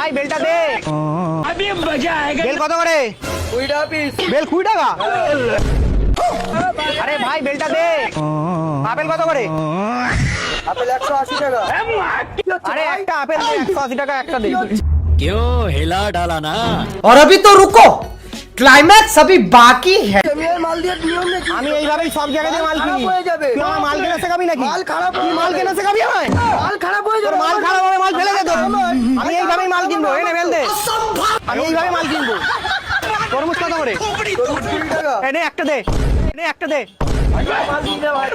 ভাই বেলটা দে। বেল কত করে? 20 টাকা পিস। বেল 20 টাকা? আরে ভাই বেলটা দে। আপেল কত করে? আপেল 180 টাকা। আরে একটা আপেল 180 টাকা একটা দে। क्यों हिला डाला ना। और अभी तो रुको, क्लाइमैक्स अभी बाकी है। আমি এই মাল দিয়ে নিয়ম নাকি? আমি এইভাবেই সব জায়গাতে মাল খারাপ কিনি। হয়ে যাবে। তুই আমার মাল কেনা শেখাবি নাকি? মাল খারাপ তুই হয়ে মাল যাবে। কেনা শেখাবি আমায়? মাল খারাপ হয়ে তোর যাবে। মাল খারাপ হবে, মাল ফেলে দে তোর। আমি এইভাবেই মাল কিনবো। এনে বেল দে। আমি এইভাবে মাল কিনবো। তরমুজ কত করে? 20 টাকা। এনে একটা দে। এনে একটা দে। মাল দিয়ে দে ভাই।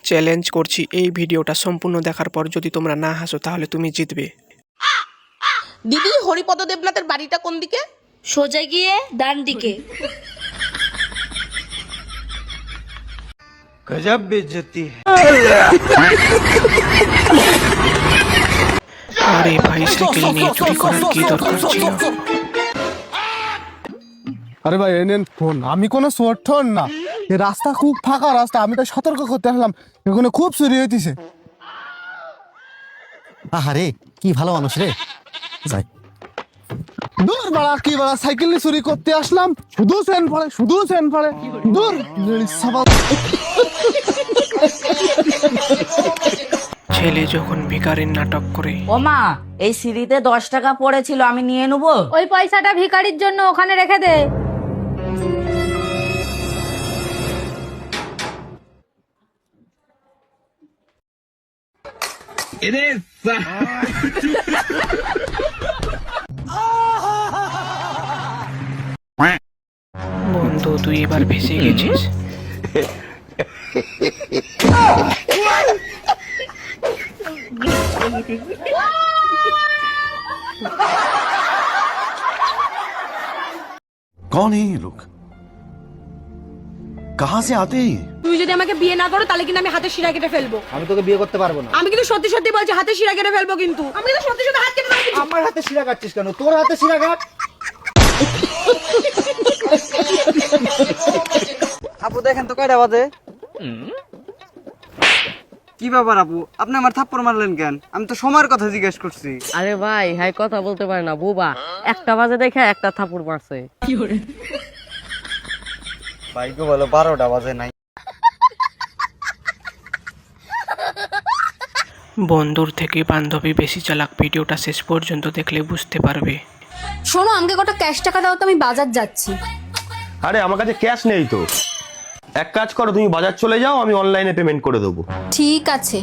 চ্যালেঞ্জ করছি, এই ভিডিওটা সম্পূর্ণ দেখার পর যদি তোমরা না হাসো তাহলে তুমি জিতবে। দিদি, হরিপদ দেবনাথের বাড়িটা কোন দিকে? সোজা গিয়ে ডান দিকে। गजब बेइज्जती है। আরে ভাই, সাইকেল নিয়ে চুরি করার কি দরকার ছিল? আরে ভাই এনেন ফোন, আমি কোনো সোর না। এই রাস্তা খুব ফাঁকা রাস্তা, আমি তো সতর্ক করতে আসলাম, এখানে খুব চুরি হইতেছে। আরে কি ভালো মানুষ রে। যাই দূর বাড়া, কি বাড়া, সাইকেল নিয়ে চুরি করতে আসলাম, শুধু সেন পড়ে, শুধু সেন পড়ে। দূর ছেলে যখন ভিখারির নাটক করে। ও মা, এই সিঁড়িতে 10 টাকা পড়েছিল, আমি নিয়ে নেবো। ওই পয়সাটা ভিখারির জন্য ওখানে রেখে দে। বন্ধু, তুই এবার ফেসে গেছিস। कौन है ये लोग, कहाँ से आते हैं? তুই যদি আমাকে বিয়ে না করো তাহলে কিন্তু আমি হাতে শিরা কেটে ফেলবো। আমি তোকে বিয়ে করতে পারবো না। আমি কিন্তু সত্যি সত্যি বলছি, হাতে শিরা কেটে ফেলবো কিন্তু। আমি কিন্তু সত্যি সত্যি হাত কেটে ফেলবো। আমার হাতে শিরা কাটছিস কেন? তোর হাতে শিরা কাট। আপু দেখেন তো কয়টা বাজে? কি ব্যাপার আপু, আপনি আমার থাপ্পড় মারলেন কেন? আমি তো সময়ের কথা জিজ্ঞেস করছি। আরে ভাই, হাই কথা বলতে পারে না বুবা, 1টা বাজে দেখে একটা থাপুর মারছে। ভাইকে বলো 12টা বাজে নাই। বন্ধুর থেকে বান্ধবী বেশি চালাক, ভিডিওটা শেষ পর্যন্ত দেখলে বুঝতে পারবে। শোনো, আমাকে কত ক্যাশ টাকা দাও তো, আমি বাজার যাচ্ছি। আরে আমার কাছে ক্যাশ নেই তো। এক কাজ করো, তুমি বাজার চলে যাও, আমি অনলাইনে পেমেন্ট করে দেবো। ঠিক আছে।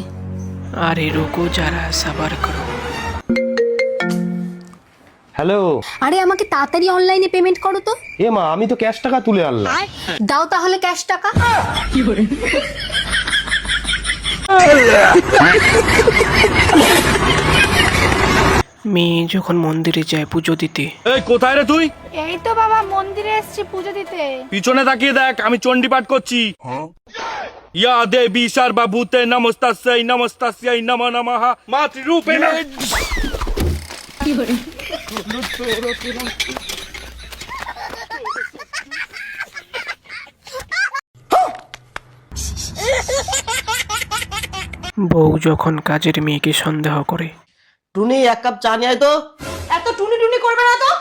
আরে রুকো যারা, সাবার করো। হ্যালো। আরে আমাকে তাড়াতাড়ি অনলাইনে পেমেন্ট করো তো। এ মা, আমি তো ক্যাশ টাকা তুলে আনলাম। দাও তাহলে ক্যাশ টাকা। মেয়ে যখন মন্দিরে যায় পুজো দিতে। এই কোথায় রে তুই? এই তো বাবা, মন্দিরে এসেছি পুজো দিতে। পিছনে তাকিয়ে দেখ, আমি চণ্ডী পাঠ করছি। ইয়া দেবী সর্বভূতে নমস্তাস্যৈ নমস্তাস্যৈ নমো নমঃ মাতৃরূপেণ। বউ যখন কাজের মেয়েকে সন্দেহ করে। টুনি, 1 কাপ চা নিয়ে আয় তো। এত টুনি টুনি করবে না তো।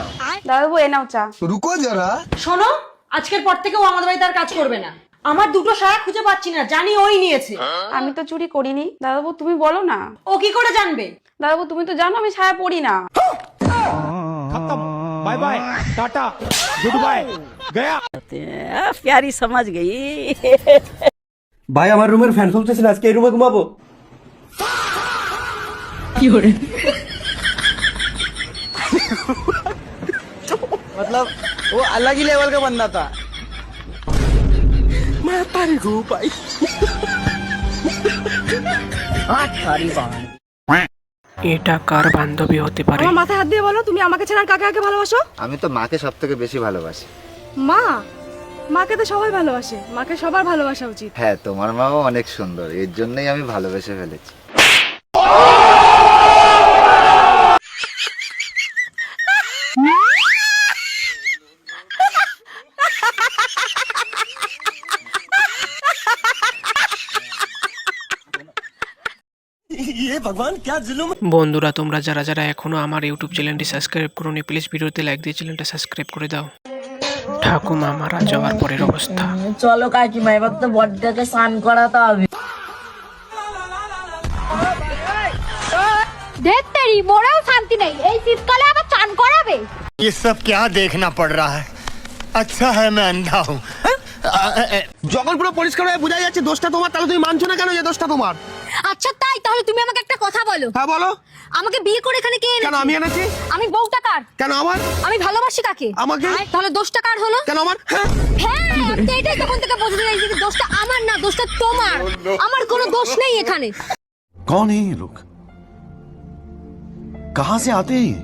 দাদু, এ নাও চা। রুকো যারা। শোনো, আজকের পর থেকে ও আমাদের বাড়িতে আর কাজ করবে না। আমার দুটো সায়া খুঁজে পাচ্ছি না, জানি ওই নিয়েছে। আমি তো চুরি করিনি। দাদাবু, তুমি বলো না। ও কি করে জানবে? দাদাবু, তুমি তো জানো আমি সায়া পরি না। বাই বাই, টাটা, গুড বাই, গয়া। প্যারি সমাজ গই। ভাই আমার রুমের ফ্যান চলতেছে না, আজকে এই রুমে ঘুমাবো। मतलब वो अलग ही लेवल का बंदा था। मैं तारी घू पाई। এটা কার বান্ধবী হতে পারে? আমার মাথায় হাত দিয়ে বলো, তুমি আমাকে ছাড়া আর কাকে কাকে ভালোবাসো? আমি তো মাকে সবথেকে বেশি ভালোবাসি। মা? মাকে তো সবাই ভালোবাসে, মাকে সবার ভালোবাসা উচিত। হ্যাঁ, তোমার মাও অনেক সুন্দর, এর জন্যই আমি ভালোবেসে ফেলেছি। বন্ধুরা তোমরা যারা যারা এখনো আমার ইউটিউব চ্যানেলটি সাবস্ক্রাইব করোনি প্লিজ ভিডিওতে লাইক দিয়ে চ্যানেলটা সাবস্ক্রাইব করে দাও। ঠাকুমা মারা যাওয়ার পরের অবস্থা। চলো কাকিমা এবার তো বড়টাকে স্নান করাতে হবে। দেখ তেরি মোরাও শান্তি নেই, এই শীতকালে আবার চান করাবে। ये सब क्या देखना पड़ रहा है? अच्छा है मैं अंधा हूँ। যখন পুরো পরিষ্কার হয়ে বোঝা যাচ্ছে দোষটা তোমার, তাহলে তুমি মানছো না কেন যে দোষটা তোমার? আচ্ছা তাই, তাহলে তুমি আমাকে একটা কথা বলো। হ্যাঁ বলো। আমাকে বিয়ে করে এখানে কে এনেছে? কেন আমি এনেছি? আমি বউটা কার? কেন আমার? আমি ভালোবাসি কাকে? আমাকে। তাহলে দোষটা কার হলো? কেন আমার? হ্যাঁ হ্যাঁ, আমি তো এটাই তখন থেকে বুঝতে চাইছি যে দোষটা আমার না, দোষটা তোমার। আমার কোনো দোষ নেই এখানে। कौन है ये लोग? कहाँ से आते हैं ये?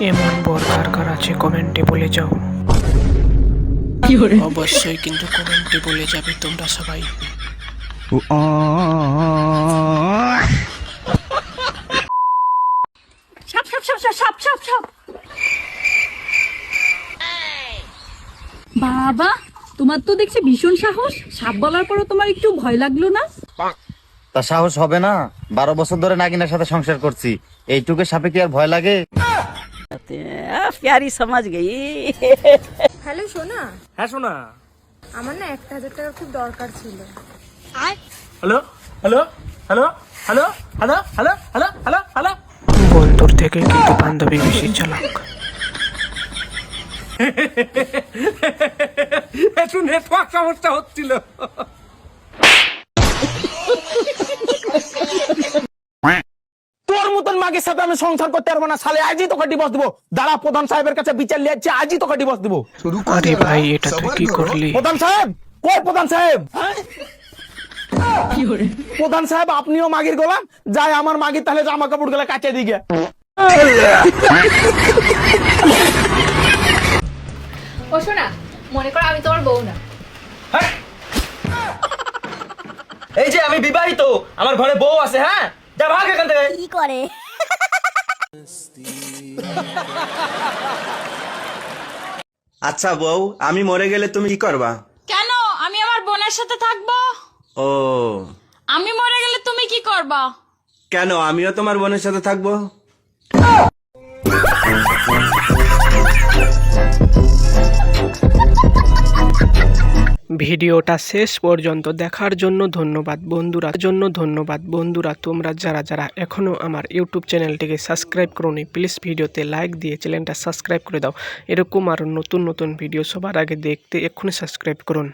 এমন বর কার কার আছে কমেন্টে বলে যাও। অবশ্যই কিন্তু কমেন্টে বলে যাবে তোমরা সবাই। সাপ সাপ সাপ সাপ সাপ সাপ সাপ। বাবা, তোমার তো দেখছি ভীষণ সাহস। সাপ বলার পরও তোমার একটু ভয় লাগলো না? তা সাহস হবে না? 12 বছর ধরে নাগিনের সাথে সংসার করছি, এইটুকু সাপে কি আর ভয় লাগে? প্যারি সমাজ গেই। হ্যালো সোনা, হ্যাঁ শোনা। আমার না 1000 টাকা খুব দরকার ছিল। Hello hello hello hello hello hello hello hello hello. বন্ধুর থেকে কিন্তু বান্ধবী বেশি চালাক। একটু নেটওয়ার্ক সমস্যা হচ্ছিল। তোর মতন মাগের সাথে আমি সংসার করতে পারবো না শালে, আজই তোকে ডিভোর্স দেবো। দাঁড়া প্রধান সাহেবের কাছে বিচার নিয়ে যাচ্ছি, আজই তোকে ডিভোর্স দেবো। আরে ভাই এটা তুই কি করলি? প্রধান সাহেব কই? প্রধান সাহেব, প্রধান সাহেব আপনিও মাগির গোলাম, যাই আমার মাগির তাহলে জামা কাপড় গুলা কাচে দিকে। ও সোনা, মনে করো আমি তোমার বউ না। এই যে আমি বিবাহিত, আমার ঘরে বউ আছে। হ্যাঁ যা ভাগ এখান থেকে। কি করে? আচ্ছা বউ, আমি মরে গেলে তুমি কি করবা? কেন? আমি আমার বোনের সাথে থাকবো। ও আমি মরে গেলে তুমি কি করবা? কেন, আমিও তোমার বোনের সাথে থাকবো। ভিডিওটা শেষ পর্যন্ত দেখার জন্য ধন্যবাদ বন্ধুরা। তোমরা যারা যারা এখনো আমার ইউটিউব চ্যানেলটিকে সাবস্ক্রাইব করোনি প্লিজ ভিডিওতে লাইক দিয়ে চ্যানেলটা সাবস্ক্রাইব করে দাও। এরকম আরো নতুন নতুন ভিডিও সবার আগে দেখতে এক্ষুনি সাবস্ক্রাইব করুন।